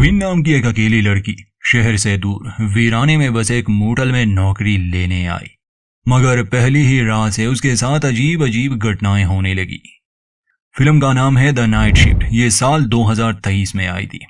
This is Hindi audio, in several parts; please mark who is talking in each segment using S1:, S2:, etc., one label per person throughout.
S1: ग्विन नाम की एक अकेली लड़की शहर से दूर वीराने में बसे एक मोटल में नौकरी लेने आई, मगर पहली ही रात से उसके साथ अजीब अजीब घटनाएं होने लगी। फिल्म का नाम है द नाइट शिफ्ट। ये साल 2023 में आई थी।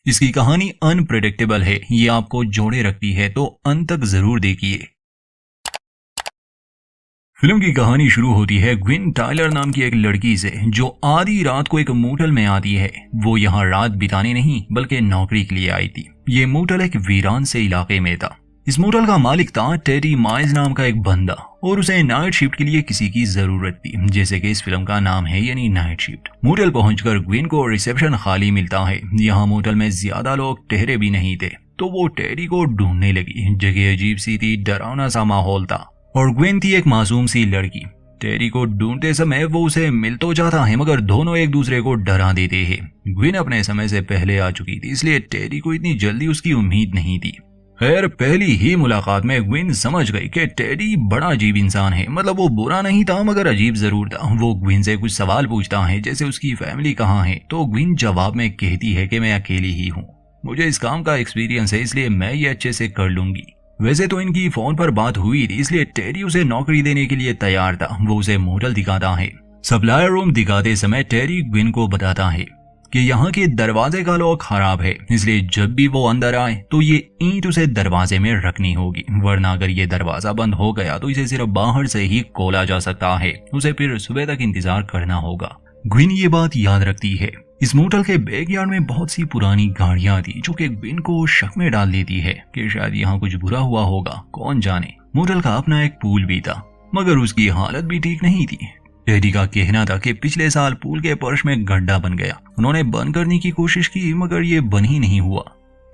S1: इसकी कहानी अनप्रेडिक्टेबल है, ये आपको जोड़े रखती है, तो अंत तक जरूर देखिए। फिल्म की कहानी शुरू होती है ग्विन टायलर नाम की एक लड़की से, जो आधी रात को एक मोटल में आती है। वो यहाँ रात बिताने नहीं बल्कि नौकरी के लिए आई थी। ये मोटल एक वीरान से इलाके में था। इस मोटल का मालिक था टेडी माइज नाम का एक बंदा, और उसे नाइट शिफ्ट के लिए किसी की जरूरत थी, जैसे कि इस फिल्म का नाम है, यानी नाइट शिफ्ट। मोटल पहुंचकर ग्विन को रिसेप्शन खाली मिलता है। यहाँ मोटल में ज्यादा लोग ठहरे भी नहीं थे, तो वो टेडी को ढूंढने लगी। जगह अजीब सी थी, डरावना सा माहौल था, और ग्विन थी एक मासूम सी लड़की। टेरी को ढूंढते समय वो उसे मिल तो जाता है, मगर दोनों एक दूसरे को डरा देते हैं। ग्विन अपने समय से पहले आ चुकी थी, इसलिए टेरी को इतनी जल्दी उसकी उम्मीद नहीं थी। खैर, पहली ही मुलाकात में ग्विन समझ गई कि टेडी बड़ा अजीब इंसान है। मतलब वो बुरा नहीं था, मगर अजीब जरूर था। वो ग्विन से कुछ सवाल पूछता है, जैसे उसकी फैमिली कहाँ है, तो ग्विन जवाब में कहती है कि मैं अकेली ही हूँ, मुझे इस काम का एक्सपीरियंस है, इसलिए मैं ये अच्छे से कर लूंगी। वैसे तो इनकी फोन पर बात हुई थी, इसलिए टेरी उसे नौकरी देने के लिए तैयार था। वो उसे मोटल दिखाता है। सप्लायर रूम दिखाते समय टेरी ग्विन को बताता है कि यहाँ के दरवाजे का लॉक खराब है, इसलिए जब भी वो अंदर आए तो ये ईंट उसे दरवाजे में रखनी होगी, वरना अगर ये दरवाजा बंद हो गया तो इसे सिर्फ बाहर से ही खोला जा सकता है। उसे फिर सुबह तक इंतजार करना होगा। ग्विन ये बात याद रखती है। इस मोटल के बैकयार्ड में बहुत सी पुरानी गाड़ियां थी, जो कि ग्विन को शक में डाल देती है कि शायद यहाँ कुछ बुरा हुआ होगा, कौन जाने। मोटल का अपना एक पूल भी था, मगर उसकी हालत भी ठीक नहीं थी। टेडी का कहना था कि पिछले साल पूल के फर्श में गड्ढा बन गया। उन्होंने बंद करने की कोशिश की, मगर ये बन ही नहीं हुआ।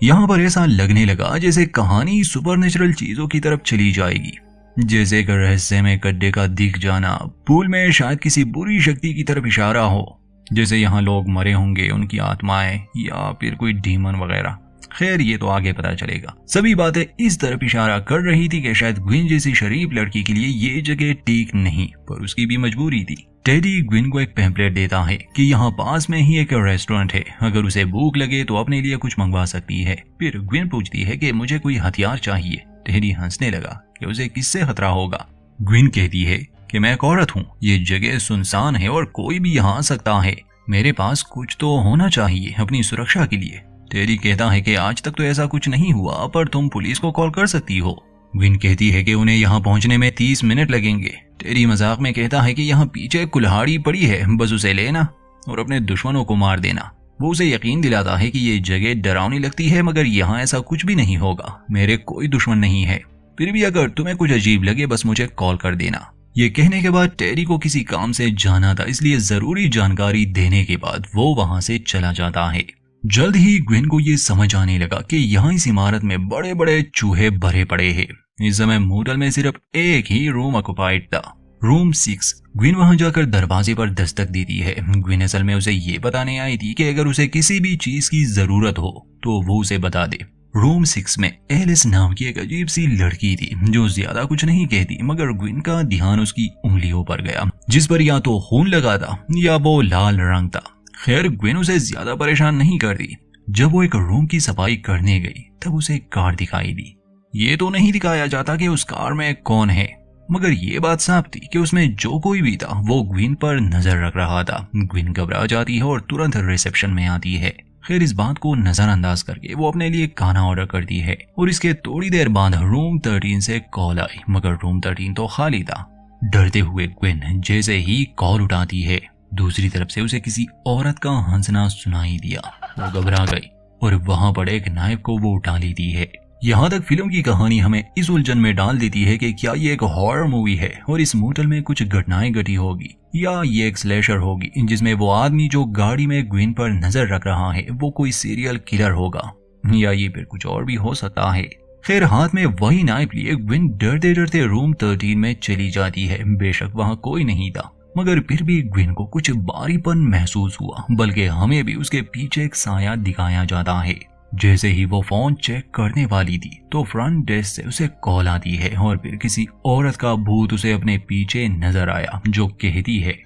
S1: यहाँ पर ऐसा लगने लगा जैसे कहानी सुपरनेचुरल चीजों की तरफ चली जाएगी, जैसे एक रहस्य में गड्ढे का दिख जाना पूल में शायद किसी बुरी शक्ति की तरफ इशारा हो, जैसे यहाँ लोग मरे होंगे, उनकी आत्माएं, या फिर कोई डीमन वगैरह। खैर, ये तो आगे पता चलेगा। सभी बातें इस तरफ इशारा कर रही थी कि शायद ग्विन जैसी शरीफ लड़की के लिए ये जगह ठीक नहीं, पर उसकी भी मजबूरी थी। टेडी ग्विन को एक पैम्पलेट देता है कि यहाँ पास में ही एक रेस्टोरेंट है, अगर उसे भूख लगे तो अपने लिए कुछ मंगवा सकती है। फिर ग्विन पूछती है कि मुझे कोई हथियार चाहिए। टेडी हंसने लगा कि उसे किससे खतरा होगा। ग्विन कहती है कि मैं एक औरत हूँ, ये जगह सुनसान है और कोई भी यहाँ आ सकता है, मेरे पास कुछ तो होना चाहिए अपनी सुरक्षा के लिए। टेरी कहता है कि आज तक तो ऐसा कुछ नहीं हुआ, पर तुम पुलिस को कॉल कर सकती हो। ग्विन कहती है कि उन्हें यहाँ पहुँचने में 30 मिनट लगेंगे। टेरी मजाक में कहता है कि यहाँ पीछे कुल्हाड़ी पड़ी है, बस उसे लेना और अपने दुश्मनों को मार देना। वो उसे यकीन दिलाता है कि ये जगह डरावनी लगती है, मगर यहाँ ऐसा कुछ भी नहीं होगा, मेरे कोई दुश्मन नहीं है। फिर भी अगर तुम्हें कुछ अजीब लगे बस मुझे कॉल कर देना। ये कहने के बाद टेरी को किसी काम से जाना था, इसलिए जरूरी जानकारी देने के बाद वो वहां से चला जाता है। जल्द ही ग्विन को ये समझ आने लगा कि यहाँ इस इमारत में बड़े बड़े चूहे भरे पड़े हैं। इस समय मोटल में सिर्फ एक ही रूम ऑक्युपाइड था, रूम 6। ग्विन वहां जाकर दरवाजे पर दस्तक देती है। ग्विन असल में उसे ये बताने आई थी कि अगर उसे किसी भी चीज की जरूरत हो तो वो उसे बता दे। रूम 6 में एलिस नाम की एक अजीब सी लड़की थी, जो ज्यादा कुछ नहीं कहती, मगर ग्विन का ध्यान उसकी उंगलियों पर गया, जिस पर या तो खून लगा था या वो लाल रंग था। खैर, ग्विन उसे ज्यादा परेशान नहीं करती। जब वो एक रूम की सफाई करने गई तब उसे एक कार दिखाई दी। ये तो नहीं दिखाया जाता कि उस कार में कौन है, मगर ये बात साफ थी कि उसमें जो कोई भी था वो ग्विन पर नजर रख रहा था। ग्विन घबरा जाती है और तुरंत रिसेप्शन में आती है। खैर, इस बात को नजरअंदाज करके वो अपने लिए खाना ऑर्डर करती है, और इसके थोड़ी देर बाद रूम 13 से कॉल आई, मगर रूम 13 तो खाली था। डरते हुए ग्विन जैसे ही कॉल उठाती है, दूसरी तरफ से उसे किसी औरत का हंसना सुनाई दिया। वो घबरा गई और वहां पड़े एक नाइफ को वो उठा लेती है। यहाँ तक फिल्म की कहानी हमें इस उलझन में डाल देती है कि क्या ये एक हॉरर मूवी है और इस मोटल में कुछ घटनाएं घटी होगी, या ये एक स्लैशर होगी जिसमें वो आदमी जो गाड़ी में ग्विन पर नजर रख रहा है वो कोई सीरियल किलर होगा, या ये फिर कुछ और भी हो सकता है। खैर, हाथ में वही नाइफ लिए ग्विन डरते डरते रूम 13 में चली जाती है। बेशक वहाँ कोई नहीं था, मगर फिर भी ग्विन को कुछ भारीपन महसूस हुआ, बल्कि हमें भी उसके पीछे एक साया दिखाया जाता है। जैसे ही वो फोन चेक करने वाली थी तो फ्रंट डेस्क से उसे कॉल आती है, और फिर किसी औरत का भूत उसे अपने पीछे नजर आया, जो कहती है,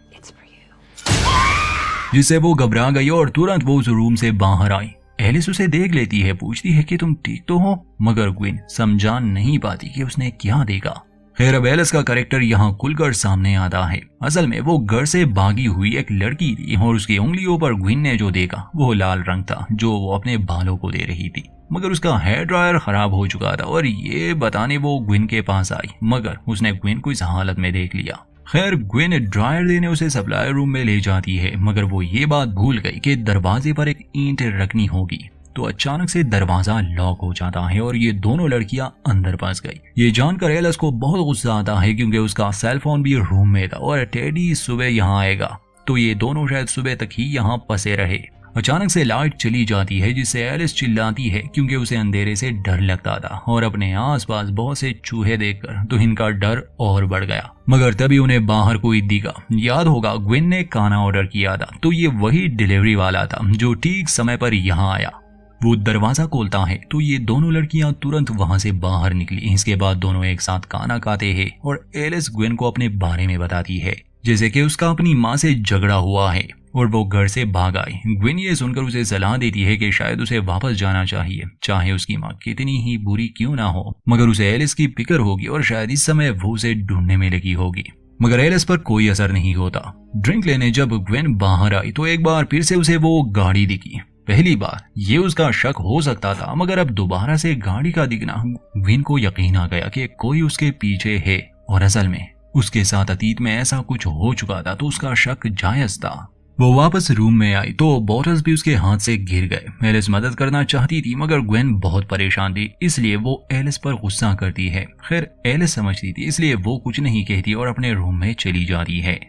S1: जिससे वो घबरा गई और तुरंत वो उस रूम से बाहर आई। एलिस उसे देख लेती है, पूछती है कि तुम ठीक तो हो, मगर ग्विन समझा नहीं पाती कि उसने क्या देखा। खैर अब एलिस का कैरेक्टर यहाँ खुलकर सामने आता है। असल में वो घर से भागी हुई एक लड़की थी और उसकी उंगलियों पर ग्विन ने जो देखा वो लाल रंग था जो वो अपने बालों को दे रही थी, मगर उसका हेयर ड्रायर खराब हो चुका था और ये बताने वो ग्विन के पास आई, मगर उसने ग्विन को इस हालत में देख लिया। खैर ग्विन ड्रायर देने उसे सप्लाई रूम में ले जाती है, मगर वो ये बात भूल गई कि दरवाजे पर एक ईंट रखनी होगी। तो अचानक से दरवाजा लॉक हो जाता है और ये दोनों लड़कियां अंदर फंस गई। ये जानकर एलिस को बहुत गुस्सा आता है क्योंकि उसका सेल फोन भी रूम में था और टेडी सुबह यहाँ आएगा, तो ये दोनों शायद सुबह तक ही यहाँ फंसे रहे। अचानक से लाइट चली जाती है जिससे एलिस चिल्लाती है क्योंकि उसे अंधेरे से डर लगता था और अपने आसपास बहुत से चूहे देखकर तो इनका डर और बढ़ गया। मगर तभी उन्हें बाहर कोई दिखा। याद होगा ग्विन ने खाना ऑर्डर किया था, तो ये वही डिलीवरी वाला था जो ठीक समय पर यहाँ आया। वो दरवाजा खोलता है तो ये दोनों लड़कियां तुरंत वहां से बाहर निकली। इसके बाद दोनों एक साथ खाना खाते हैं और एलिस ग्विन को अपने बारे में बताती है, जैसे कि उसका अपनी माँ से झगड़ा हुआ है और वो घर से भाग आई। ग्विन ये सुनकर उसे सलाह देती है कि शायद उसे वापस जाना चाहिए, चाहे उसकी माँ कितनी ही बुरी क्यों ना हो, मगर उसे एलिस की फिक्र होगी और शायद इस समय वो उसे ढूंढने में लगी होगी। मगर एलिस पर कोई असर नहीं होता। ड्रिंक लेने जब ग्विन बाहर आई तो एक बार फिर से उसे वो गाड़ी दिखी। पहली बार ये उसका शक हो सकता था, मगर अब दोबारा से गाड़ी का दिखना ग्विन को यकीन आ गया कि कोई उसके पीछे है और असल में उसके साथ अतीत में ऐसा कुछ हो चुका था, तो उसका शक जायज था। वो वापस रूम में आई तो बॉटल्स भी उसके हाथ से गिर गए। एलिस मदद करना चाहती थी मगर ग्वेन बहुत परेशान थी, इसलिए वो एलिस पर गुस्सा करती है। खैर एलिस समझती थी इसलिए वो कुछ नहीं कहती और अपने रूम में चली जाती है।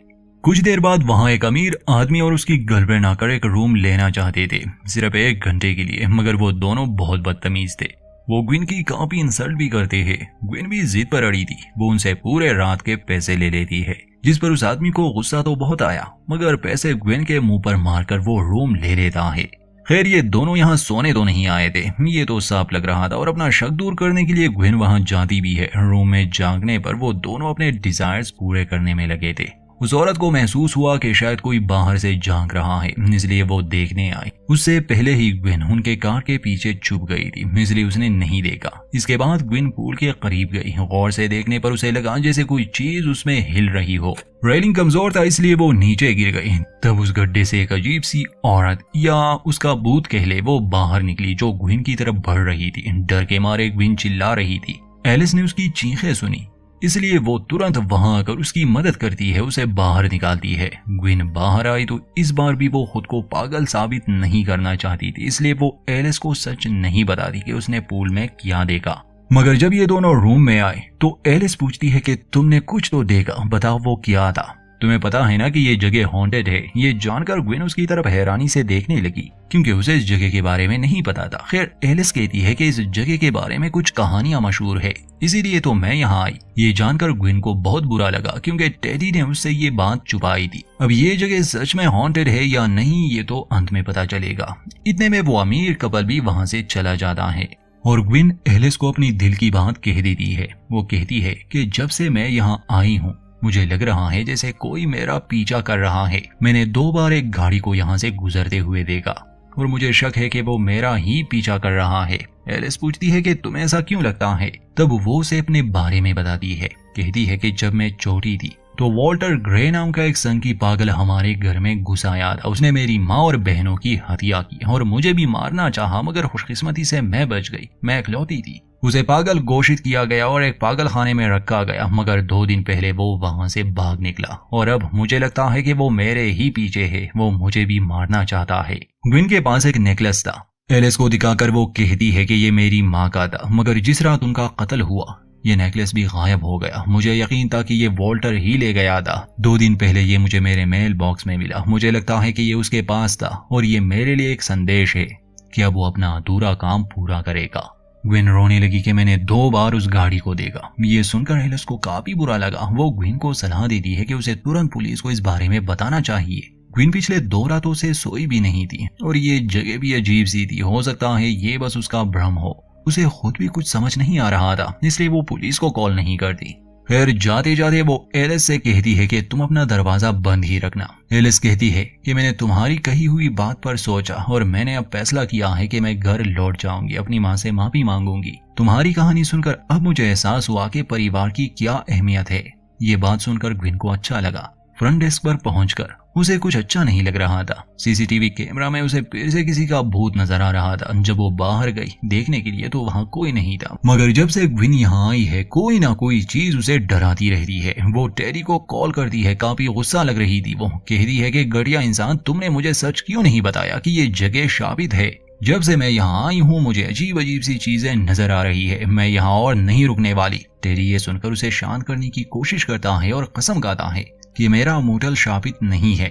S1: कुछ देर बाद वहां एक अमीर आदमी और उसकी गर्लफ्रेंड आकर एक रूम लेना चाहते थे, सिर्फ 1 घंटे के लिए, मगर वो दोनों बहुत बदतमीज थे। वो ग्विन की काफी इंसल्ट भी करते हैं। ग्विन भी जिद पर अड़ी थी। वो उनसे पूरे रात के पैसे ले लेती है, जिस पर उस आदमी को गुस्सा तो बहुत आया, मगर पैसे ग्विन के मुंह पर मारकर वो रूम ले लेता है। खैर ये दोनों यहाँ सोने तो नहीं आए थे, ये तो साफ लग रहा था, और अपना शक दूर करने के लिए ग्विन वहां जाती भी है। रूम में जागने पर वो दोनों अपने डिजायर्स पूरे करने में लगे थे। उस औरत को महसूस हुआ कि शायद कोई बाहर से झांक रहा है, इसलिए वो देखने आई। उससे पहले ही ग्विन उनके कार के पीछे छुप गई थी, इसलिए उसने नहीं देखा। इसके बाद ग्विन पूल के करीब गई। गौर से देखने पर उसे लगा जैसे कोई चीज उसमें हिल रही हो। रेलिंग कमजोर था इसलिए वो नीचे गिर गई। तब उस गड्ढे से एक अजीब सी औरत या उसका भूत कह ले वो बाहर निकली, जो ग्विन की तरफ बढ़ रही थी। डर के मारे ग्विन चिल्ला रही थी। एलिस ने उसकी चीखें सुनी, इसलिए वो तुरंत वहां आकर उसकी मदद करती है, उसे बाहर निकालती है। ग्विन बाहर आई तो इस बार भी वो खुद को पागल साबित नहीं करना चाहती थी, इसलिए वो एलिस को सच नहीं बताती कि उसने पूल में क्या देखा। मगर जब ये दोनों रूम में आए तो एलिस पूछती है कि तुमने कुछ तो देखा, बताओ वो क्या था। तुम्हें पता है ना कि ये जगह हॉन्टेड है। ये जानकर ग्विन उसकी तरफ हैरानी से देखने लगी, क्योंकि उसे इस जगह के बारे में नहीं पता था। खैर एलिस कहती है कि इस जगह के बारे में कुछ कहानियां मशहूर है, इसीलिए तो मैं यहाँ आई। ये जानकर ग्विन को बहुत बुरा लगा, क्योंकि टेडी ने उससे ये बात छुपाई थी। अब ये जगह सच में हॉन्टेड है या नहीं ये तो अंत में पता चलेगा। इतने में वो अमीर कपल भी वहां से चला जाता है और ग्विन एलिस को अपनी दिल की बात कह देती है। वो कहती है कि जब से मैं यहाँ आई हूँ मुझे लग रहा है जैसे कोई मेरा पीछा कर रहा है। मैंने 2 बार एक गाड़ी को यहाँ से गुजरते हुए देखा और मुझे शक है कि वो मेरा ही पीछा कर रहा है। एलिस पूछती है कि तुम्हें ऐसा क्यों लगता है। तब वो उसे अपने बारे में बताती है। कहती है कि जब मैं छोटी थी तो वॉल्टर ग्रे नाम का एक संकी पागल हमारे घर में घुस आया था। उसने मेरी माँ और बहनों की हत्या की और मुझे भी मारना चाहा, मगर खुशकिस्मती से मैं बच गई। मैं इकलौती थी। उसे पागल घोषित किया गया और एक पागल खाने में रखा गया, मगर 2 दिन पहले वो वहां से भाग निकला और अब मुझे लगता है कि वो मेरे ही पीछे है। वो मुझे भी मारना चाहता है। ग्विन के पास एक नेकलेस था। एलिस को दिखाकर वो कहती है कि ये मेरी माँ का था, मगर जिस रात उनका कत्ल हुआ ये नेकलेस भी गायब हो गया। मुझे यकीन था कि ये वॉल्टर ही ले गया था। 2 दिन पहले ये मुझे मेरे मेल बॉक्स में मिला। मुझे लगता है कि ये उसके पास था और ये मेरे लिए एक संदेश है कि अब वो अपना अधूरा काम पूरा करेगा। ग्विन रोने लगी कि मैंने 2 बार उस गाड़ी को देखा। ये सुनकर एलिस को काफी बुरा लगा। वो ग्विन को सलाह देती है कि उसे तुरंत पुलिस को इस बारे में बताना चाहिए। ग्विन पिछले 2 रातों से सोई भी नहीं थी और ये जगह भी अजीब सी थी। हो सकता है ये बस उसका भ्रम हो। उसे खुद भी कुछ समझ नहीं आ रहा था, इसलिए वो पुलिस को कॉल नहीं करती। फिर जाते जाते वो एलिस से कहती है कि तुम अपना दरवाजा बंद ही रखना। एलिस कहती है कि मैंने तुम्हारी कही हुई बात पर सोचा और मैंने अब फैसला किया है कि मैं घर लौट जाऊंगी, अपनी माँ से माफी मांगूंगी। तुम्हारी कहानी सुनकर अब मुझे एहसास हुआ कि परिवार की क्या अहमियत है। ये बात सुनकर ग्विन को अच्छा लगा। फ्रंट डेस्क पर पहुंचकर उसे कुछ अच्छा नहीं लग रहा था। सीसीटीवी कैमरा में उसे फिर से किसी का भूत नजर आ रहा था। जब वो बाहर गई देखने के लिए तो वहाँ कोई नहीं था, मगर जब से ग्विन यहाँ आई है कोई ना कोई चीज उसे डराती रहती है। वो टेरी को कॉल करती है, काफी गुस्सा लग रही थी। वो कहती है कि घटिया इंसान, तुमने मुझे सच क्यों नहीं बताया कि ये जगह शापित है। जब से मैं यहाँ आई हूँ मुझे अजीब अजीब सी चीजें नजर आ रही है, मैं यहाँ और नहीं रुकने वाली। टेरी ये सुनकर उसे शांत करने की कोशिश करता है और कसम खाता है कि मेरा मोटल शापित नहीं है।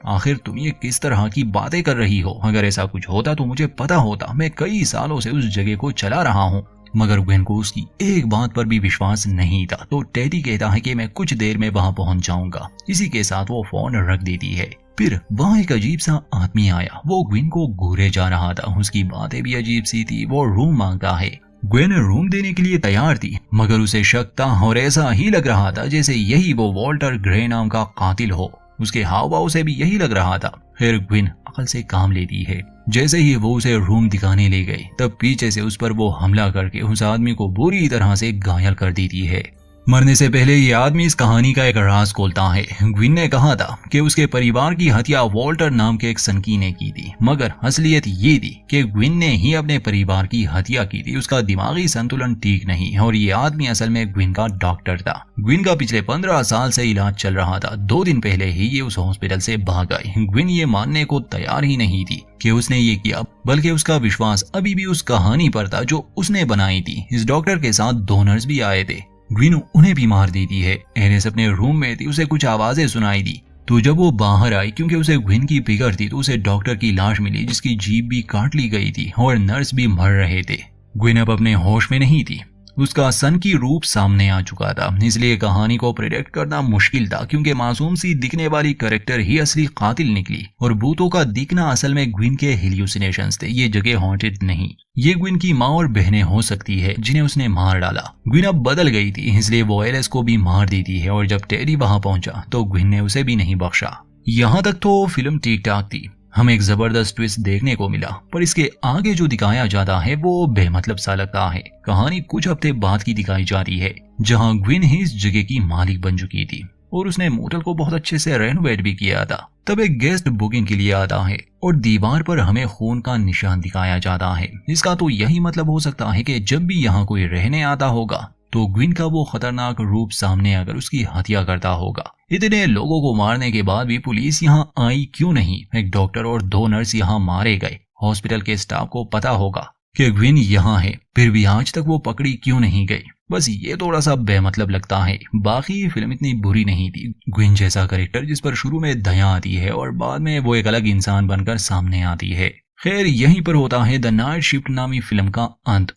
S1: आखिर तुम ये किस तरह की बातें कर रही हो? अगर ऐसा कुछ होता तो मुझे पता होता। मैं कई सालों से उस जगह को चला रहा हूँ। मगर ग्वेन को उसकी एक बात पर भी विश्वास नहीं था, तो टेडी कहता है कि मैं कुछ देर में वहां पहुंच जाऊंगा। इसी के साथ वो फोन रख देती है। फिर वहाँ एक अजीब सा आदमी आया। वो ग्वेन को घूरे जा रहा था। उसकी बातें भी अजीब सी थी। वो रूम मांगता है। ग्वेन रूम देने के लिए तैयार थी, मगर उसे शक था और ऐसा ही लग रहा था जैसे यही वो वॉल्टर ग्रे नाम का कातिल हो। उसके हाव भाव से भी यही लग रहा था। फिर ग्विन अकल से काम लेती है। जैसे ही वो उसे रूम दिखाने ले गई तब पीछे से उस पर वो हमला करके उस आदमी को बुरी तरह से घायल कर देती है। मरने से पहले ये आदमी इस कहानी का एक राज खोलता है। ग्विन ने कहा था कि उसके परिवार की हत्या वॉल्टर नाम के एक सनकी ने की थी, मगर असलियत ये थी कि ग्विन ने ही अपने परिवार की हत्या की थी। उसका दिमागी संतुलन ठीक नहीं और ये आदमी असल में ग्विन का डॉक्टर था। ग्विन का पिछले 15 साल से इलाज चल रहा था। 2 दिन पहले ही ये उस हॉस्पिटल से भाग आई। ग्विन ये मानने को तैयार ही नहीं थी कि उसने ये किया, बल्कि उसका विश्वास अभी भी उस कहानी पर था जो उसने बनाई थी। इस डॉक्टर के साथ 2 नर्स भी आए थे। ग्विन उन्हें भी मार देती है। एलिस अपने रूम में थी, उसे कुछ आवाजें सुनाई दी। तो जब वो बाहर आई, क्योंकि उसे ग्विन की फिक्र थी, तो उसे डॉक्टर की लाश मिली जिसकी जीभ भी काट ली गई थी और नर्स भी मर रहे थे। ग्विन अब अपने होश में नहीं थी। उसका सन की रूप सामने आ चुका था, इसलिए कहानी को प्रेडिक्ट करना मुश्किल था, क्योंकि मासूम सी दिखने वाली कैरेक्टर ही असली कातिल निकली और भूतों का दिखना असल में ग्विन के हेल्यूसिनेशंस थे। ये जगह हॉन्टेड नहीं, ये ग्विन की माँ और बहनें हो सकती है जिन्हें उसने मार डाला। ग्विन अब बदल गई थी, इसलिए वो एलिस को भी मार देती है और जब टेरी वहां पहुंचा तो ग्विन ने उसे भी नहीं बख्शा। यहाँ तक तो फिल्म ठीक ठाक थी, हमें एक जबरदस्त ट्विस्ट देखने को मिला, पर इसके आगे जो दिखाया जाता है वो बेमतलब सा लगता है। कहानी कुछ हफ्ते बाद की दिखाई जाती है, जहां ग्विन ही इस जगह की मालिक बन चुकी थी और उसने मोटल को बहुत अच्छे से रेनोवेट भी किया था। तब एक गेस्ट बुकिंग के लिए आता है और दीवार पर हमें खून का निशान दिखाया जाता है। इसका तो यही मतलब हो सकता है कि जब भी यहाँ कोई रहने आता होगा तो ग्विन का वो खतरनाक रूप सामने आकर उसकी हत्या करता होगा। इतने लोगों को मारने के बाद भी पुलिस यहाँ आई क्यों नहीं? एक डॉक्टर और 2 नर्स यहाँ मारे गए। हॉस्पिटल के स्टाफ को पता होगा कि ग्विन यहाँ है, फिर भी आज तक वो पकड़ी क्यों नहीं गई? बस ये थोड़ा सा बेमतलब लगता है। बाकी फिल्म इतनी बुरी नहीं थी। ग्विन जैसा कैरेक्टर जिस पर शुरू में दया आती है और बाद में वो एक अलग इंसान बनकर सामने आती है। खैर यहीं पर होता है द नाइट शिफ्ट नामी फिल्म का अंत।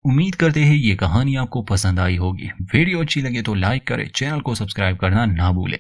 S1: उम्मीद करते हैं ये कहानी आपको पसंद आई होगी। वीडियो अच्छी लगे तो लाइक करें, चैनल को सब्सक्राइब करना ना भूलें।